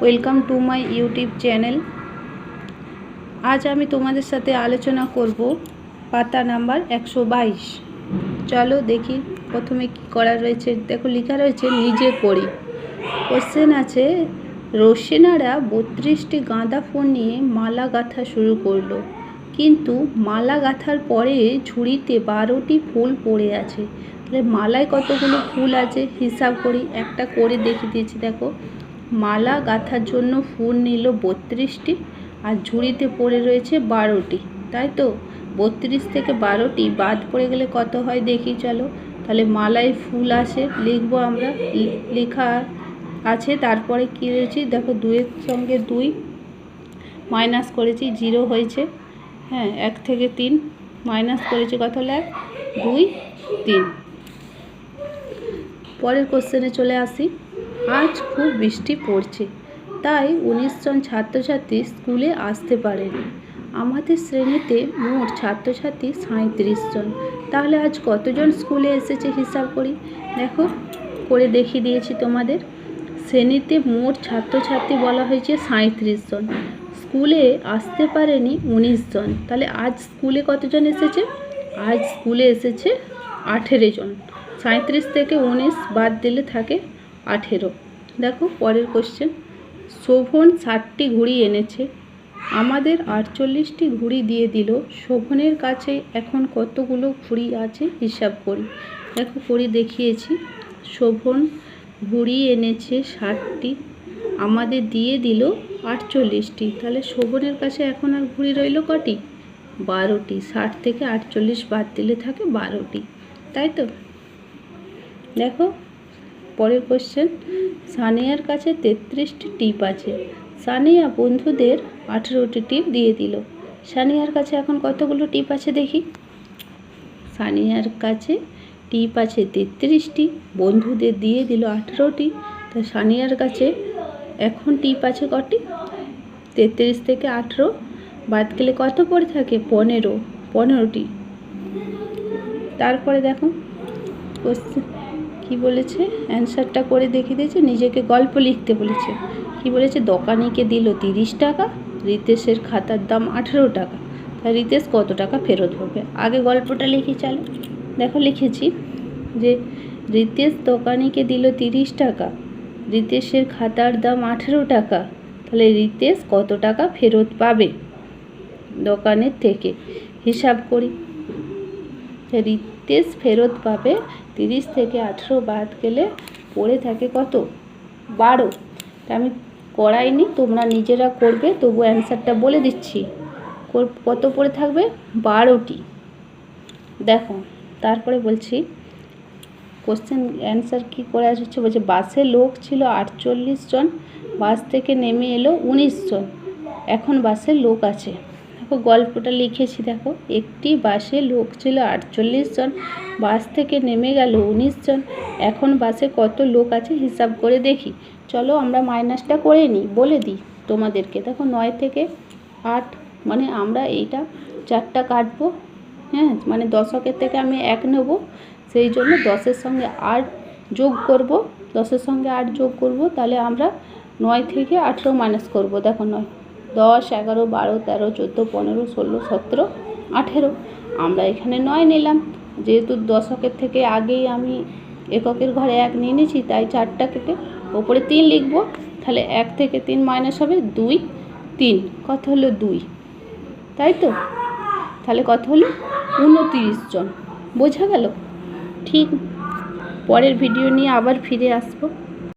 Welcome to my YouTube channel. আজ আমি তোমাদের সাথে আলোচনা করব পাতা নাম্বার 122। চলো দেখি প্রথমে কি করা রয়েছে। দেখো লেখা রয়েছে নিজে করি। কোশ্চেন আছে, রোশেনারা 32টি গাঁদা ফুল নিয়ে মালা গাঁথা শুরু করলো, কিন্তু মালা গাঁথার পরে ঝুড়িতে 12টি ফুল পড়ে আছে। তাহলে মালায় কতগুলো ফুল আছে হিসাব করি, একটা করে দেখিয়ে দিয়েছি। দেখো মালা গাঁথার জন্য ফুল নিল 32টি আর ঝুড়িতে পড়ে রয়েছে 12টি, তাই তো 32 থেকে 12টি বাদ পড়ে গেলে কত হয় দেখি চলো। তাহলে মালায় ফুল আসে, লিখবো আমরা, লেখা আছে। তারপরে কী রয়েছে দেখো, 2-এর সঙ্গে 2 মাইনাস করেছি, 0 হয়েছে। হ্যাঁ, 1 থেকে 3 মাইনাস করেছি, কত হলো 1, 2, 3। পরের কোশ্চেনে চলে আসি। আজ খুব বৃষ্টি পড়ছে, তাই 19 জন ছাত্রছাত্রী স্কুলে আসতে পারেনি। আমাদের শ্রেণীতে মোট ছাত্রছাত্রী 37 জন। তাহলে আজ কতজন স্কুলে এসেছে হিসাব করি। দেখো করে দেখিয়ে দিয়েছি তোমাদের। শ্রেণীতে মোট ছাত্রছাত্রী বলা হয়েছে 37 জন, স্কুলে আসতে পারেনি 19 জন। তাহলে আজ স্কুলে কতজন এসেছে? আজ স্কুলে এসেছে 18 জন। 37 থেকে 19 বাদ দিলে থাকে 18। দেখো পরের কোশ্চেন, শোভন 60টি ঘুড়ি এনেছে, আমাদের 48টি ঘুড়ি দিয়ে দিল। শোভনের কাছে এখন কতগুলো ঘুড়ি আছে হিসাব করি। দেখো করে দেখিয়েছি। শোভন ঘুড়ি এনেছে 60টি, আমাদের দিয়ে দিল 48টি। তাহলে শোভনের কাছে এখন আর ঘুড়ি রইল কটি? 12টি। 60 থেকে 48 বাদ দিলে থাকে 12টি, তাই তো। দেখো পরের কোশ্চেন, সানিয়ার কাছে 33টি টিপ আছে, সানিয়া বন্ধুদের 18টি টিপ দিয়ে দিল। সানিয়ার কাছে এখন কতগুলো টিপ আছে দেখি। সানিয়ার কাছে টিপ আছে 33টি, বন্ধুদের দিয়ে দিল 18টি। তো সানিয়ার কাছে এখন টিপ আছে কটি? 33 থেকে 18 বাদ গেলে কত পড়ে থাকে? 15টি। তারপরে দেখো কোশ্চেন কি বলেছে, অ্যান্সারটা করে দেখিয়ে দিয়েছে। নিজেকে গল্প লিখতে বলেছে। কি বলেছে, দোকানিকে দিল 30 টাকা, রিতেশের খাতার দাম 18 টাকা। তা রিতেশ কত টাকা ফেরত পাবে? আগে গল্পটা লিখি চলো। দেখো লিখেছি যে রিতেশ দোকানিকে দিল 30 টাকা, রিতেশের খাতার দাম 18 টাকা। তাহলে রিতেশ কত টাকা ফেরত পাবে দোকানের থেকে হিসাব করি। রিতেশ ফেরত পাবে 30 থেকে 18 বাদ গেলে পড়ে থাকে কত? 12। তা আমি করাইনি, তোমরা নিজেরা করবে, তবু অ্যান্সারটা বলে দিচ্ছি। কত পড়ে থাকবে? 12টি। দেখো তারপরে বলছি কোশ্চেন অ্যান্সার কী করে আসছে। বলছে বাসে লোক ছিল 48 জন, বাস থেকে নেমে এলো 19 জন, এখন বাসে লোক আছে। দেখো গল্পটা লিখেছি। দেখো একটি বাসে লোক ছিল 48 জন, বাস থেকে নেমে গেল 19 জন, এখন বাসে কত লোক আছে হিসাব করে দেখি। চলো আমরা মাইনাসটা করে নিই, বলে দিই তোমাদেরকে। দেখো 9 থেকে 8 মানে আমরা এইটা 4টা কাটবো। হ্যাঁ, মানে দশকের থেকে আমি 1 নেব, সেই জন্য 10-এর সঙ্গে 8 যোগ করব। 10-এর সঙ্গে 8 যোগ করব, তাহলে আমরা 9 থেকে 18 মাইনাস করব। দেখো 9, 10, 11, 12, 13, 14, 15, 16, 17, 18। আমরা এখানে 9 নিলাম, যেহেতু দশকের থেকে আগেই আমি এককের ঘরে 1 নিয়ে নিয়েছি, তাই 4টা কেটে ওপরে 3 লিখব। তাহলে 1 থেকে 3 মাইনাস হবে 2, 3, কত হলো 2, তাই তো। তাহলে কত হলো? 29 জন। বোঝা গেল? ঠিক পরের ভিডিও নিয়ে আবার ফিরে আসবো।